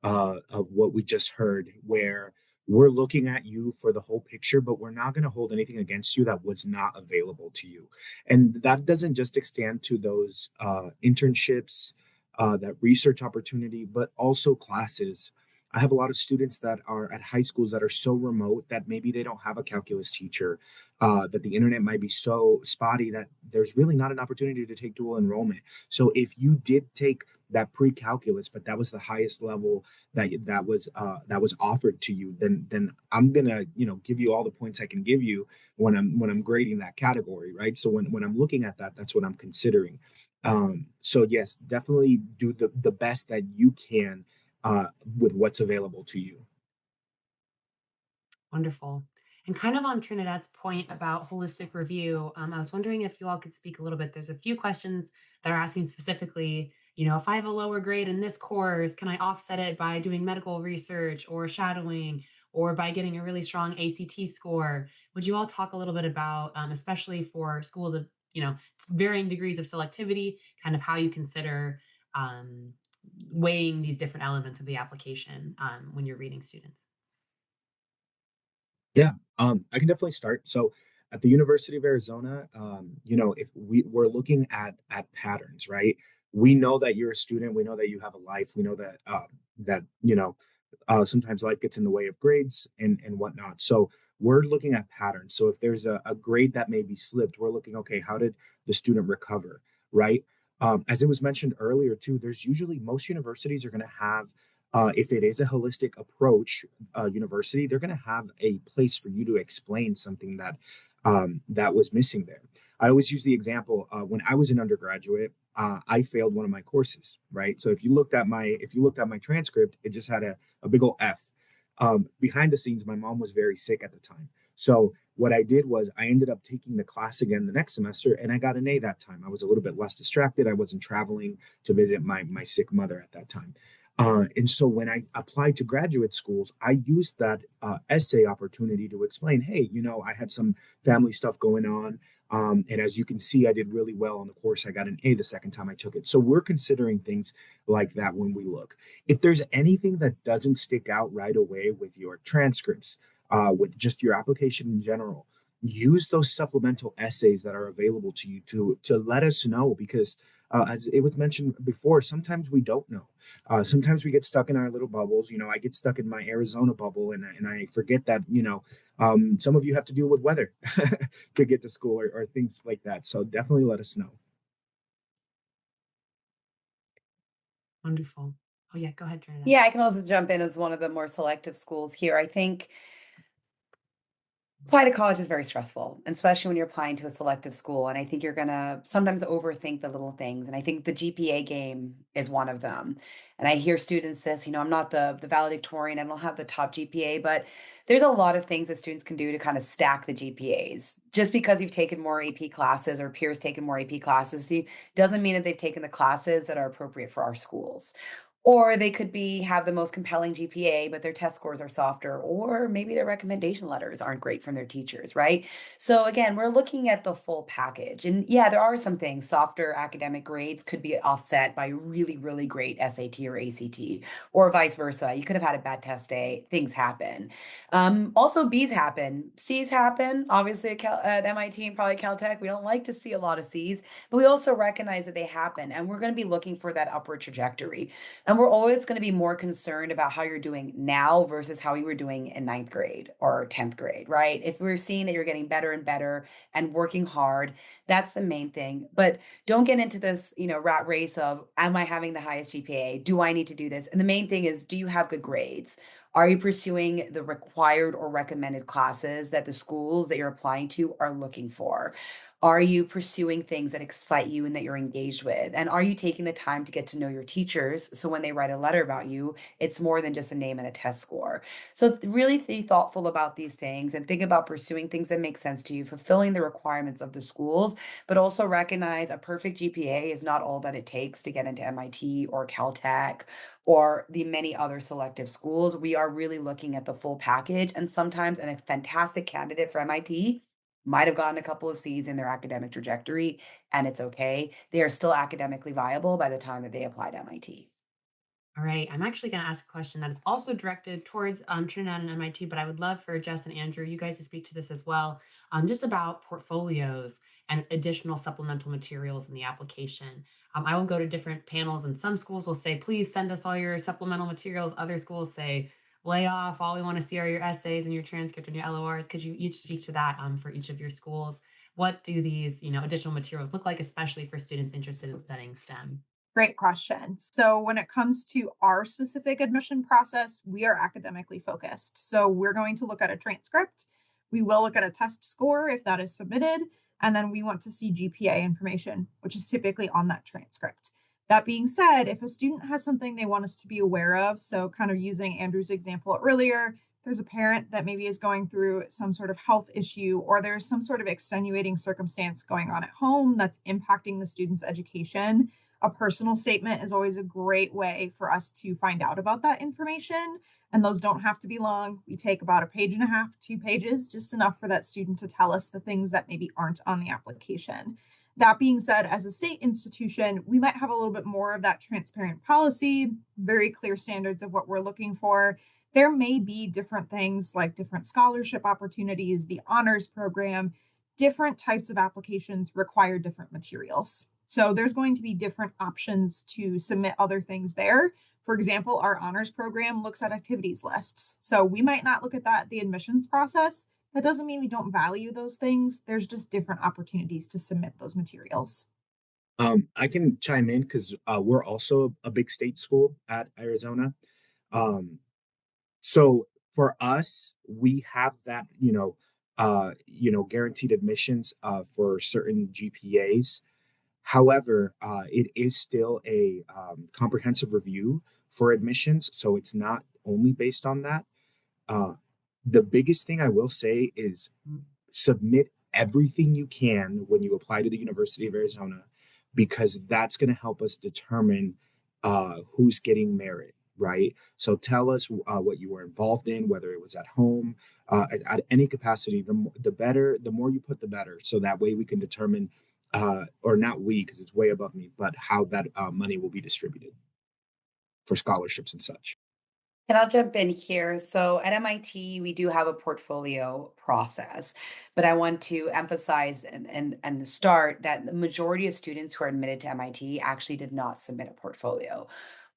what we just heard, where we're looking at you for the whole picture, but we're not going to hold anything against you that was not available to you, and that doesn't just extend to those internships, that research opportunity, but also classes. I have a lot of students that are at high schools that are so remote that maybe they don't have a calculus teacher, that the internet might be so spotty that there's really not an opportunity to take dual enrollment. So if you did take that pre-calculus, but that was the highest level that was offered to you, then I'm gonna give you all the points I can give you when I'm grading that category, right? So when I'm looking at that, that's what I'm considering. So yes, definitely do the best that you can uh, with what's available to you. Wonderful. And kind of on Trinidad's point about holistic review, I was wondering if you all could speak a little bit. There's a few questions that are asking specifically, if I have a lower grade in this course, can I offset it by doing medical research or shadowing or by getting a really strong ACT score? Would you all talk a little bit about, especially for schools of, varying degrees of selectivity, kind of how you consider um, weighing these different elements of the application when you're reading students? Yeah, I can definitely start. So at the University of Arizona, if we're looking at patterns, right? We know that you're a student. We know that you have a life. We know that sometimes life gets in the way of grades and whatnot. So we're looking at patterns. So if there's a grade that may be slipped, we're looking, okay, how did the student recover, right? As it was mentioned earlier too, there's usually most universities are going to have, if it is a holistic approach university, they're going to have a place for you to explain something that was missing there. I always use the example when I was an undergraduate, I failed one of my courses, right? So if you looked at my transcript, it just had a big old F. Behind the scenes, my mom was very sick at the time. So what I did was I ended up taking the class again the next semester, and I got an A that time. I was a little bit less distracted. I wasn't traveling to visit my sick mother at that time. And so when I applied to graduate schools, I used that essay opportunity to explain, hey, I had some family stuff going on. And as you can see, I did really well on the course. I got an A the second time I took it. So we're considering things like that when we look. If there's anything that doesn't stick out right away with your transcripts, with just your application in general, use those supplemental essays that are available to you to let us know because as it was mentioned before, sometimes we don't know. Sometimes we get stuck in our little bubbles. I get stuck in my Arizona bubble, and I forget that some of you have to deal with weather to get to school or things like that. So definitely let us know. Wonderful. Oh yeah, go ahead, Trinidad. Yeah, I can also jump in as one of the more selective schools here. I think apply to college is very stressful, and especially when you're applying to a selective school. And I think you're gonna sometimes overthink the little things. And I think the GPA game is one of them. And I hear students says, I'm not the valedictorian, I don't have the top GPA, but there's a lot of things that students can do to kind of stack the GPAs. Just because you've taken more AP classes or peers taken more AP classes, doesn't mean that they've taken the classes that are appropriate for our schools. Or they could be have the most compelling GPA, but their test scores are softer, or maybe their recommendation letters aren't great from their teachers, right? So again, we're looking at the full package. And yeah, there are some things. Softer academic grades could be offset by really, really great SAT or ACT, or vice versa. You could have had a bad test day. Things happen. Also, B's happen, C's happen. Obviously, at MIT and probably Caltech, we don't like to see a lot of C's, but we also recognize that they happen, and we're going to be looking for that upward trajectory. And we're always going to be more concerned about how you're doing now versus how you were doing in ninth grade or 10th grade, right? If we're seeing that you're getting better and better and working hard, that's the main thing. But don't get into this, rat race of, am I having the highest GPA? Do I need to do this? And the main thing is, do you have good grades? Are you pursuing the required or recommended classes that the schools that you're applying to are looking for? Are you pursuing things that excite you and that you're engaged with? And are you taking the time to get to know your teachers so when they write a letter about you, it's more than just a name and a test score? So really be thoughtful about these things and think about pursuing things that make sense to you, fulfilling the requirements of the schools, but also recognize a perfect GPA is not all that it takes to get into MIT or Caltech or the many other selective schools. We are really looking at the full package, and sometimes a fantastic candidate for MIT might have gotten a couple of C's in their academic trajectory, and it's okay. They are still academically viable by the time that they apply to MIT. All right, I'm actually going to ask a question that is also directed towards Trinidad and MIT, but I would love for Jess and Andrew, you guys to speak to this as well, just about portfolios and additional supplemental materials in the application. I will go to different panels, and some schools will say, please send us all your supplemental materials. Other schools say, lay off. All we want to see are your essays and your transcript and your LORs. Could you each speak to that for each of your schools? What do these, additional materials look like, especially for students interested in studying STEM? Great question. So, when it comes to our specific admission process, we are academically focused. So, we're going to look at a transcript. We will look at a test score if that is submitted. And then we want to see GPA information, which is typically on that transcript. That being said, if a student has something they want us to be aware of, so kind of using Andrew's example earlier, there's a parent that maybe is going through some sort of health issue, or there's some sort of extenuating circumstance going on at home that's impacting the student's education. A personal statement is always a great way for us to find out about that information. And those don't have to be long. We take about a page and a half, 2 pages, just enough for that student to tell us the things that maybe aren't on the application. That being said, as a state institution, we might have a little bit more of that transparent policy, very clear standards of what we're looking for. There may be different things like different scholarship opportunities, the honors program, different types of applications require different materials. So there's going to be different options to submit other things there. For example, our honors program looks at activities lists. So we might not look at that the admissions process. That doesn't mean we don't value those things. There's just different opportunities to submit those materials. I can chime in because we're also a big state school at Arizona. Um, So for us, we have that, guaranteed admissions for certain GPAs. However, it is still a comprehensive review for admissions, so it's not only based on that. Uh, the biggest thing I will say is submit everything you can when you apply to the University of Arizona, because that's going to help us determine who's getting merit, right? So tell us what you were involved in, whether it was at home, at any capacity. The better, the more you put, the better. So that way we can determine, or not we, because it's way above me, but how that money will be distributed for scholarships and such. And I'll jump in here. So at MIT, we do have a portfolio process, but I want to emphasize and the start that the majority of students who are admitted to MIT actually did not submit a portfolio.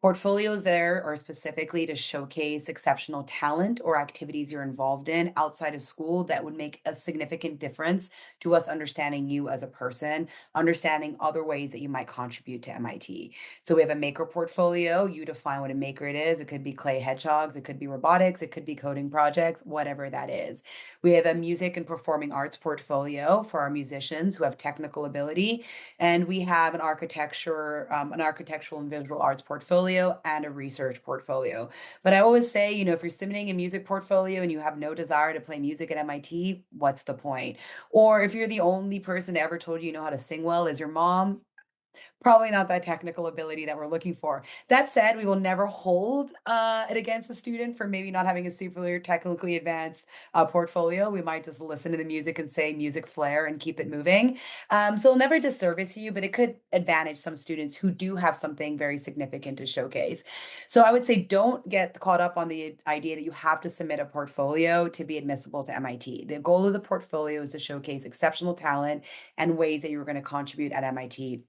Portfolios there are specifically to showcase exceptional talent or activities you're involved in outside of school that would make a significant difference to us understanding you as a person, understanding other ways that you might contribute to MIT. So we have a maker portfolio. You define what a maker it is. It could be clay hedgehogs, it could be robotics, it could be coding projects, whatever that is. We have a music and performing arts portfolio for our musicians who have technical ability, and we have an architectural and visual arts portfolio and a research portfolio. But I always say, if you're submitting a music portfolio and you have no desire to play music at MIT, what's the point? Or if you're the only person that ever told you know how to sing well is your mom, probably not that technical ability that we're looking for. That said, we will never hold it against a student for maybe not having a super technically advanced portfolio. We might just listen to the music and say music flair and keep it moving. So it'll never disservice you, but it could advantage some students who do have something very significant to showcase. So I would say don't get caught up on the idea that you have to submit a portfolio to be admissible to MIT. The goal of the portfolio is to showcase exceptional talent and ways that you're going to contribute at MIT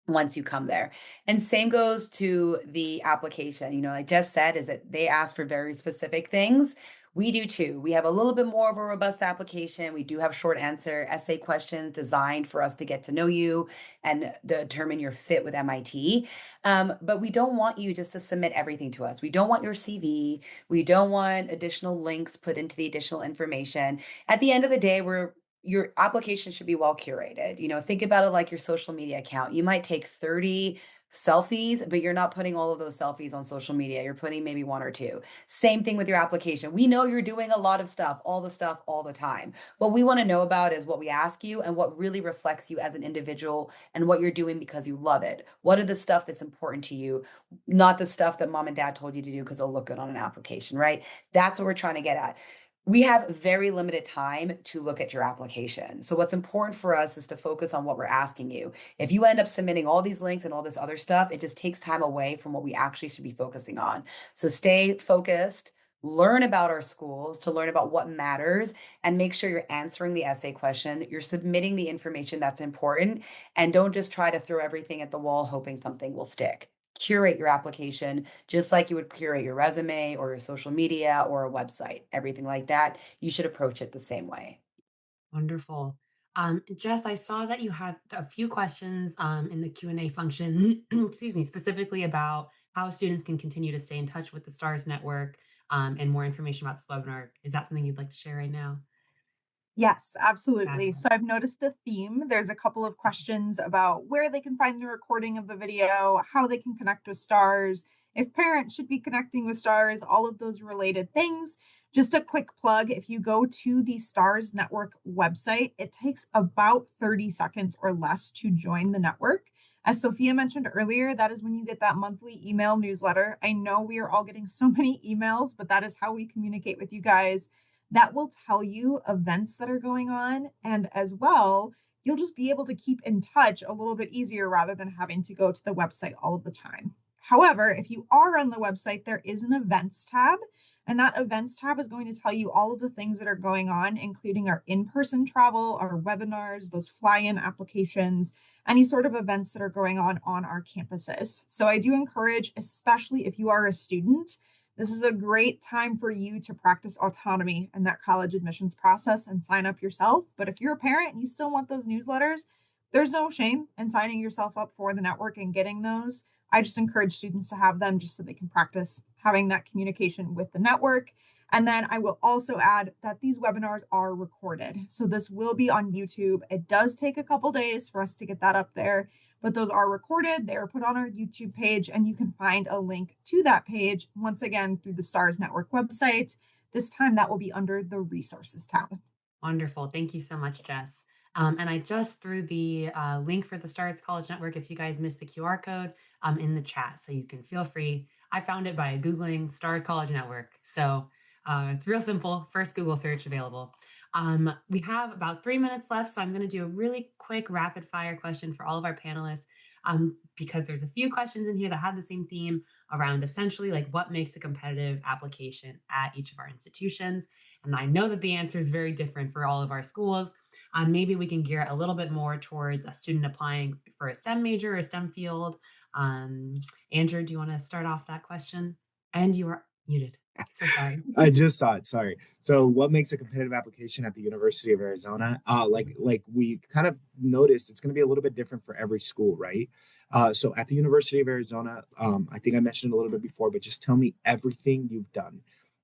once you come there. And same goes to the application. Like Jess said, is that they ask for very specific things. We do too. We have a little bit more of a robust application. We do have short answer essay questions designed for us to get to know you and determine your fit with MIT. But we don't want you just to submit everything to us. We don't want your CV. We don't want additional links put into the additional information. At the end of the day, your application should be well curated. Think about it like your social media account. You might take 30 selfies, but you're not putting all of those selfies on social media. You're putting maybe one or two. Same thing with your application. We know you're doing a lot of stuff, all the time. What we want to know about is what we ask you and what really reflects you as an individual and what you're doing because you love it. What are the stuff that's important to you, not the stuff that mom and dad told you to do because it'll look good on an application, right? That's what we're trying to get at. We have very limited time to look at your application. So what's important for us is to focus on what we're asking you. If you end up submitting all these links and all this other stuff, it just takes time away from what we actually should be focusing on. So stay focused, learn about our schools to learn about what matters, and make sure you're answering the essay question. You're submitting the information that's important, and don't just try to throw everything at the wall hoping something will stick. Curate your application just like you would curate your resume or your social media or a website, everything like that. You should approach it the same way. Wonderful. Jess, I saw that you have a few questions in the Q&A function, excuse me, specifically about how students can continue to stay in touch with the STARS network and more information about this webinar. Is that something you'd like to share right now? Yes, absolutely. Fabulous. So I've noticed a theme. There's a couple of questions about where they can find the recording of the video, how they can connect with stars, if parents should be connecting with stars, all of those related things. Just a quick plug, if you go to the Stars Network website, it takes about 30 seconds or less to join the network. As Sophia mentioned earlier, that is when you get that monthly email newsletter. I know we are all getting so many emails, but that is how we communicate with you guys. That will tell you events that are going on. And as well, you'll just be able to keep in touch a little bit easier rather than having to go to the website all of the time. However, if you are on the website, there is an events tab. And that events tab is going to tell you all of the things that are going on, including our in person travel, our webinars, those fly in applications, any sort of events that are going on our campuses. So I do encourage, especially if you are a student, this is a great time for you to practice autonomy in that college admissions process and sign up yourself. But if you're a parent and you still want those newsletters, there's no shame in signing yourself up for the network and getting those. I just encourage students to have them just so they can practice having that communication with the network. And then I will also add that these webinars are recorded. So this will be on YouTube. It does take a couple days for us to get that up there, but those are recorded. They are put on our YouTube page, and you can find a link to that page once again through the STARS Network website. This time that will be under the resources tab. Wonderful. Thank you so much, Jess. And I just threw the link for the Stars College Network if you guys missed the QR code in the chat. So you can feel free. I found it by Googling Stars College Network. So it's real simple. First Google search available. We have about 3 minutes left. So I'm going to do a really quick rapid fire question for all of our panelists because there's a few questions in here that have the same theme around essentially like what makes a competitive application at each of our institutions. And I know that the answer is very different for all of our schools. Maybe we can gear it a little bit more towards a student applying for a STEM major or a STEM field. Um, Andrew, do you want to start off that question? And you are muted. So sorry. I just saw it. Sorry. So, what makes a competitive application at the University of Arizona? Like we kind of noticed, it's going to be a little bit different for every school, right? So, at the University of Arizona, I think I mentioned it a little bit before, but just tell me everything you've done.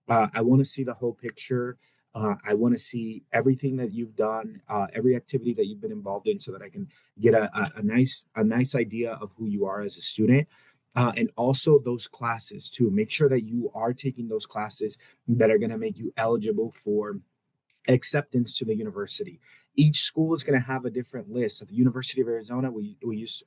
I want to see the whole picture. I want to see everything that you've done, every activity that you've been involved in, so that I can get a nice idea of who you are as a student, and also those classes too. Make sure that you are taking those classes that are going to make you eligible for acceptance to the university. Each school is going to have a different list. At the University of Arizona, we use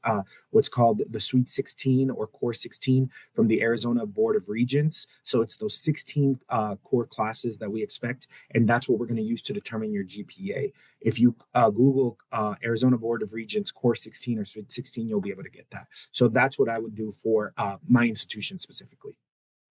what's called the Sweet 16 or Core 16 from the Arizona Board of Regents. So it's those 16 core classes that we expect, and that's what we're going to use to determine your GPA. If you Google Arizona Board of Regents Core 16 or Sweet 16, you'll be able to get that. So that's what I would do for my institution specifically.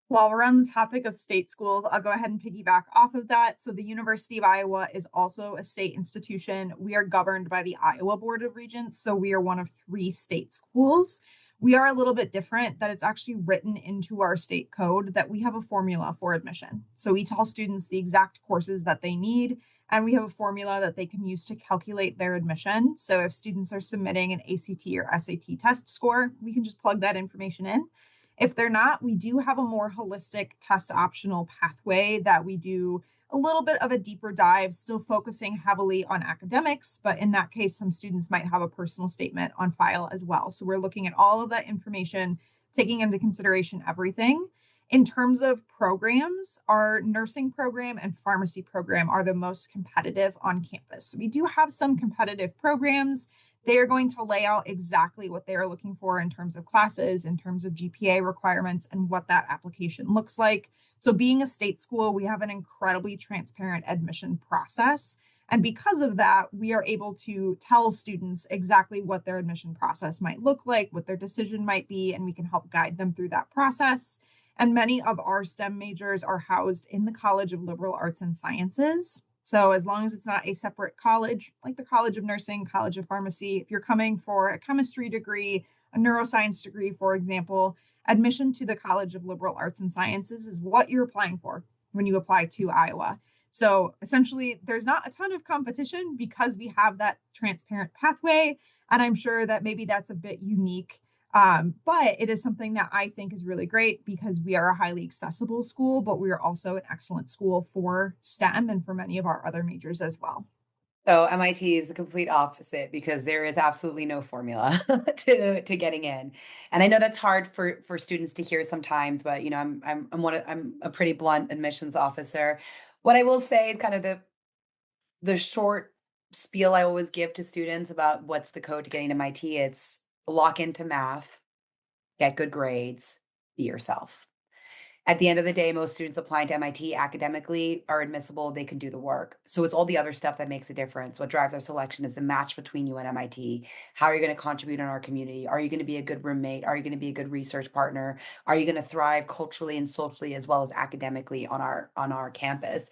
While we're on the topic of state schools, I'll go ahead and piggyback off of that. So, the University of Iowa is also a state institution. We are governed by the Iowa Board of Regents. So, we are one of 3 state schools. We are a little bit different that it's actually written into our state code that we have a formula for admission. So, we tell students the exact courses that they need, and we have a formula that they can use to calculate their admission. So, if students are submitting an ACT or SAT test score, we can just plug that information in. If they're not, we do have a more holistic test optional pathway that we do a little bit of a deeper dive, still focusing heavily on academics, but in that case, some students might have a personal statement on file as well. So we're looking at all of that information, taking into consideration everything. In terms of programs, our nursing program and pharmacy program are the most competitive on campus. So we do have some competitive programs. They are going to lay out exactly what they are looking for in terms of classes, in terms of GPA requirements, and what that application looks like. So, being a state school, we have an incredibly transparent admission process. And because of that, we are able to tell students exactly what their admission process might look like, what their decision might be, and we can help guide them through that process. And many of our STEM majors are housed in the College of Liberal Arts and Sciences. So, as long as it's not a separate college, like the College of Nursing, College of Pharmacy, if you're coming for a chemistry degree, a neuroscience degree, for example, admission to the College of Liberal Arts and Sciences is what you're applying for when you apply to Iowa. So, essentially, there's not a ton of competition because we have that transparent pathway. And I'm sure that maybe that's a bit unique, but it is something that I think is really great because we are a highly accessible school, but we are also an excellent school for STEM and for many of our other majors as well. So MIT is the complete opposite because there is absolutely no formula to getting in. And I know that's hard for students to hear sometimes, but I'm a pretty blunt admissions officer. What I will say is kind of the short spiel I always give to students about what's the code to getting to MIT. It's lock into math, get good grades, be yourself. At the end of the day, most students applying to MIT academically are admissible. They can do the work. So it's all the other stuff that makes a difference. What drives our selection is the match between you and MIT. How are you going to contribute in our community? Are you going to be a good roommate? Are you going to be a good research partner? Are you going to thrive culturally and socially as well as academically on our campus?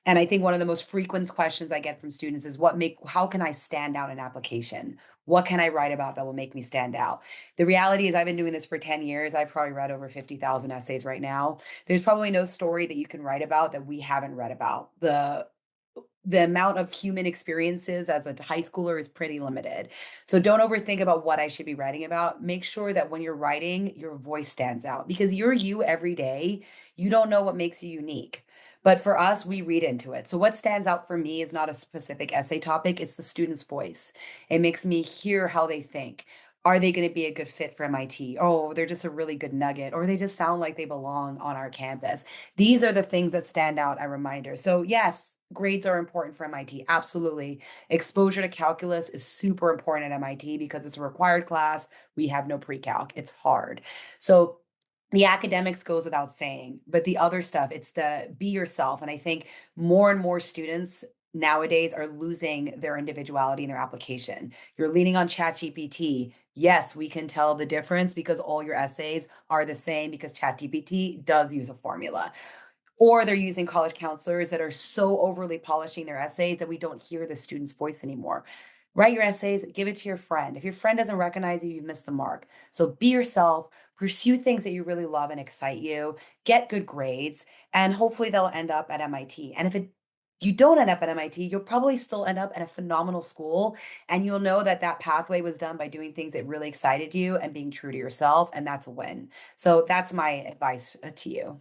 And I think one of the most frequent questions I get from students is how can I stand out in application? What can I write about that will make me stand out? The reality is I've been doing this for 10 years. I've probably read over 50,000 essays right now. There's probably no story that you can write about that we haven't read about. The the amount of human experiences as a high schooler is pretty limited. So don't overthink about what I should be writing about. Make sure that when you're writing, your voice stands out because you're you every day. You don't know what makes you unique. But for us, we read into it. So what stands out for me is not a specific essay topic, it's the student's voice. It makes me hear how they think. Are they going to be a good fit for MIT? Oh, they're just a really good nugget, or they just sound like they belong on our campus. These are the things that stand out at reminders. So, yes, grades are important for MIT. Absolutely. Exposure to calculus is super important at MIT because it's a required class. We have no pre calc, it's hard. So, the academics goes without saying, but the other stuff, it's the be yourself. And I think more and more students nowadays are losing their individuality in their application. You're leaning on ChatGPT. Yes, we can tell the difference because all your essays are the same because ChatGPT does use a formula. Or they're using college counselors that are so overly polishing their essays that we don't hear the student's voice anymore. Write your essays, give it to your friend. If your friend doesn't recognize you, you've missed the mark. So be yourself, pursue things that you really love and excite you, get good grades, and hopefully they'll end up at MIT. And if you don't end up at MIT, you'll probably still end up at a phenomenal school. And you'll know that that pathway was done by doing things that really excited you and being true to yourself. And that's a win. So that's my advice to you.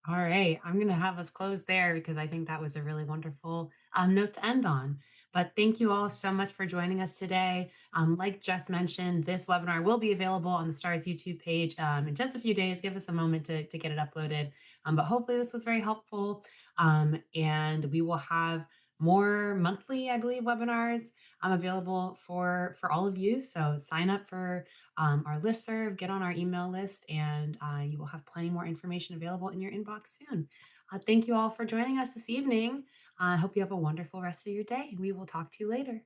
All right, I'm going to have us close there because I think that was a really wonderful note to end on. But thank you all so much for joining us today. Like Jess mentioned, this webinar will be available on the STARS YouTube page in just a few days. Give us a moment to get it uploaded. But hopefully, this was very helpful. And we will have more monthly, I believe, webinars available for all of you. So sign up for our listserv, get on our email list, and you will have plenty more information available in your inbox soon. Thank you all for joining us this evening. I hope you have a wonderful rest of your day, and we will talk to you later.